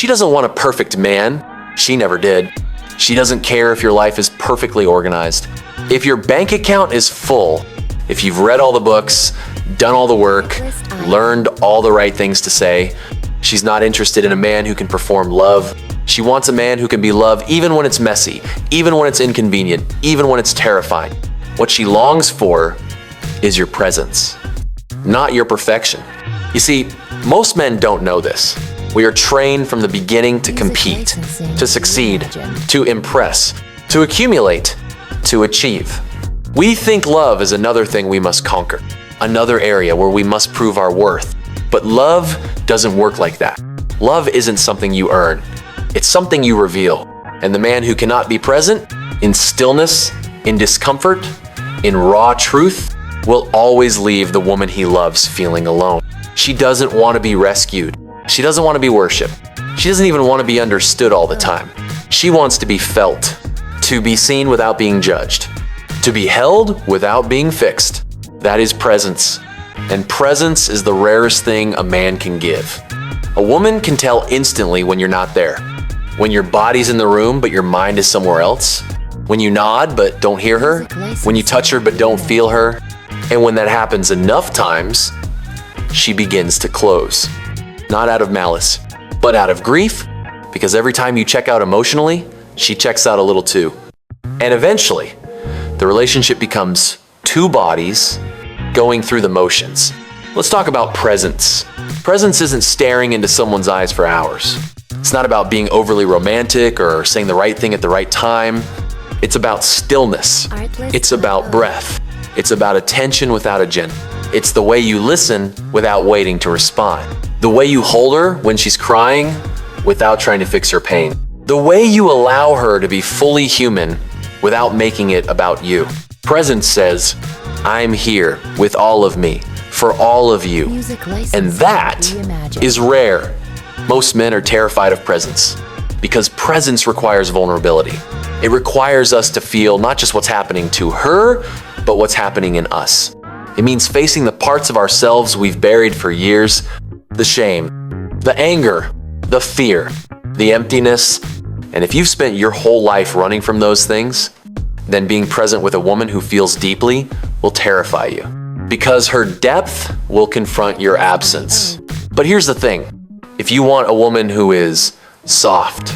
She doesn't want a perfect man. She never did. She doesn't care if your life is perfectly organized. If your bank account is full, if you've read all the books, done all the work, learned all the right things to say, she's not interested in a man who can perform love. She wants a man who can be loved even when it's messy, even when it's inconvenient, even when it's terrifying. What she longs for is your presence, not your perfection. You see, most men don't know this. We are trained from the beginning to compete, to succeed, to impress, to accumulate, to achieve. We think love is another thing we must conquer, another area where we must prove our worth. But love doesn't work like that. Love isn't something you earn. It's something you reveal. And the man who cannot be present in stillness, in discomfort, in raw truth, will always leave the woman he loves feeling alone. She doesn't want to be rescued. She doesn't want to be worshipped. She doesn't even want to be understood all the time. She wants to be felt, to be seen without being judged, to be held without being fixed. That is presence. And presence is the rarest thing a man can give. A woman can tell instantly when you're not there. When your body's in the room but your mind is somewhere else. When you nod but don't hear her. When you touch her but don't feel her. And when that happens enough times, she begins to close. Not out of malice, but out of grief, because every time you check out emotionally, she checks out a little too. And eventually, the relationship becomes two bodies going through the motions. Let's talk about presence. Presence isn't staring into someone's eyes for hours. It's not about being overly romantic or saying the right thing at the right time. It's about stillness. It's about breath. It's about attention without agenda. It's the way you listen without waiting to respond. The way you hold her when she's crying without trying to fix her pain. The way you allow her to be fully human without making it about you. Presence says, I'm here with all of me, for all of you. And that is rare. Most men are terrified of presence because presence requires vulnerability. It requires us to feel not just what's happening to her, but what's happening in us. It means facing the parts of ourselves we've buried for years, the shame, the anger, the fear, the emptiness. And if you've spent your whole life running from those things, then being present with a woman who feels deeply will terrify you, because her depth will confront your absence. But here's the thing. If you want a woman who is soft,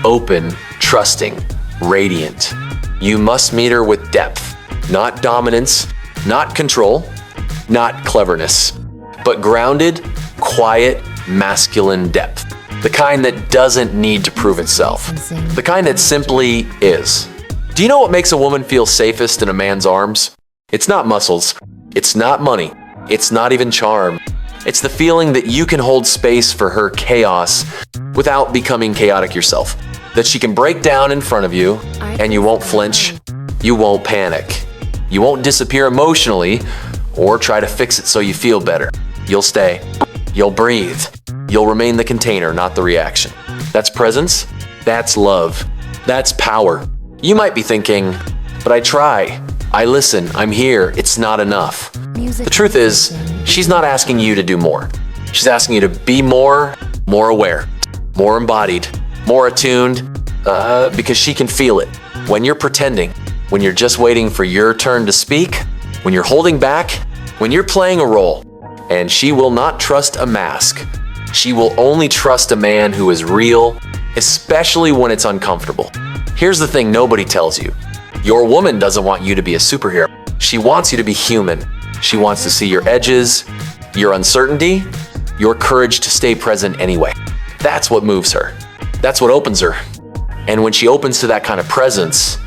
open, trusting, radiant, you must meet her with depth, not dominance, not control, not cleverness, but grounded, quiet, masculine depth. The kind that doesn't need to prove itself. The kind that simply is. Do you know what makes a woman feel safest in a man's arms? It's not muscles. It's not money. It's not even charm. It's the feeling that you can hold space for her chaos without becoming chaotic yourself. That she can break down in front of you and you won't flinch. You won't panic. You won't disappear emotionally or try to fix it so you feel better. You'll stay. You'll breathe. You'll remain the container, not the reaction. That's presence. That's love. That's power. You might be thinking, but I try. I listen. I'm here. It's not enough. The truth is, she's not asking you to do more. She's asking you to be more aware, more embodied, more attuned, because she can feel it. When you're pretending, when you're just waiting for your turn to speak, when you're holding back, when you're playing a role, and she will not trust a mask. She will only trust a man who is real, especially when it's uncomfortable. Here's the thing nobody tells you. Your woman doesn't want you to be a superhero. She wants you to be human. She wants to see your edges, your uncertainty, your courage to stay present anyway. That's what moves her. That's what opens her. And when she opens to that kind of presence,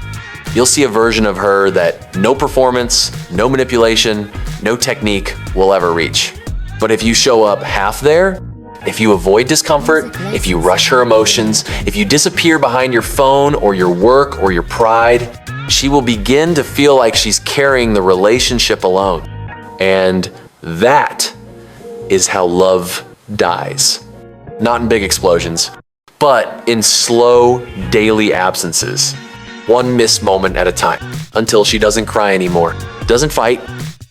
you'll see a version of her that no performance, no manipulation, no technique will ever reach. But if you show up half there, if you avoid discomfort, if you rush her emotions, if you disappear behind your phone or your work or your pride, she will begin to feel like she's carrying the relationship alone. And that is how love dies. Not in big explosions, but in slow, daily absences. One missed moment at a time, until she doesn't cry anymore, doesn't fight,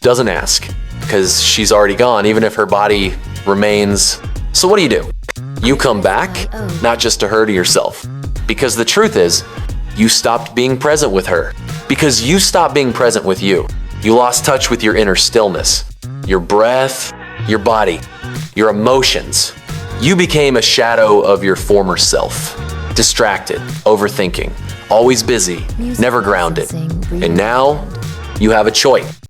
doesn't ask, because she's already gone, even if her body remains. So what do? You come back, not just to her, to yourself. Because the truth is, you stopped being present with her. Because you stopped being present with you. You lost touch with your inner stillness, your breath, your body, your emotions. You became a shadow of your former self. Distracted, overthinking, always busy, never grounded. And now, you have a choice.